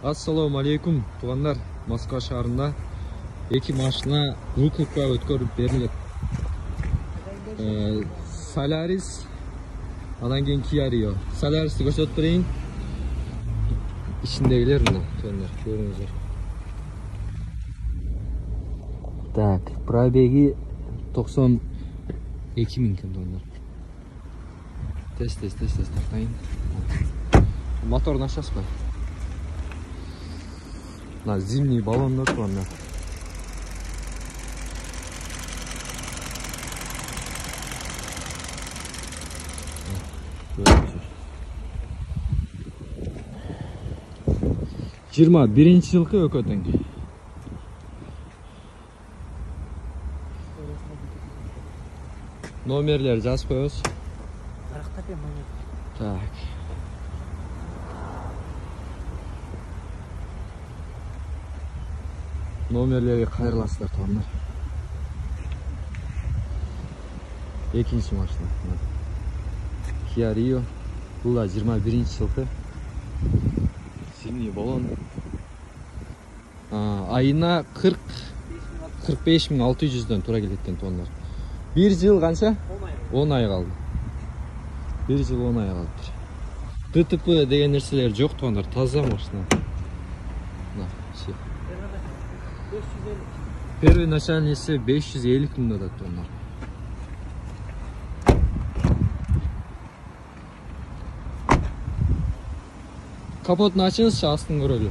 Assalamu alaikum туғандар. Москва шаарында эки машина выкупка өткөрүп берилет. Solaris, анан кийин Kia Rio. Solaris'ти көрсөтүп берейин. Ичиндегилер мына, көрүңүздөр. Так, пробеги 92 миң туғандар. Тест тартайын. Моторун ачасызбы? На зимний баллон туғандар. Жирма биринчи жылкы өкөтөң. Номерлер жазып коебуз. Так. Номерлерге кайрыласыздар туғандар. Экинчи машина. Kia Rio. Бул да 21-ci жылкы. Зимний баллон. Айына 45.600'дөн тура келет экен туғандар. 1 жыл канча? 10 ай калды. 1 жыл 10 ай калыптыр. ДТП деген нерселер жок туғандар, таза машина. Первый начальницы 550 миң да туғандар. Капотун ачыңызчы, астын көрөлү.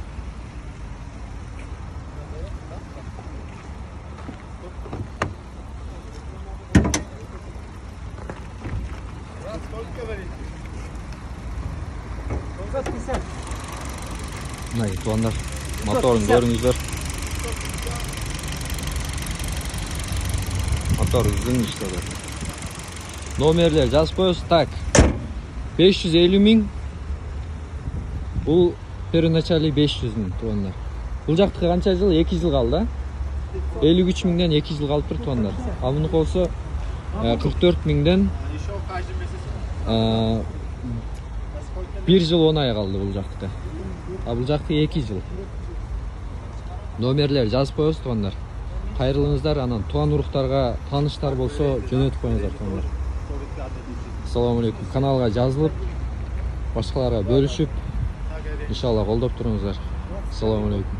Мына туғандар, моторун көрүңүздөр. Мотор үздүң иштеп. Номерлер жазып коебуз. Так. 550 миң. Бул первоначальный 500 миң туғандар. Бул жактыкы канча жыл? 2 жыл калды, да? 53 миңден 2 жыл калыптыр туғандар. Ал муну болсо 44 миңден 1 жыл 10 ай калды бул жактыкы. А бул жактыкы 2 жыл. Номерлер жазып коебуз туғандар. Кайрылыңыздар, анан туган уруктарга тааныштар болсо жөнөтүп коюңуздар туғандар. Ассаламу алейкум. Каналга жазылып, башкаларга бөлүшүп, иншалла колдоп туруңуздар. Ассаламу алейкум.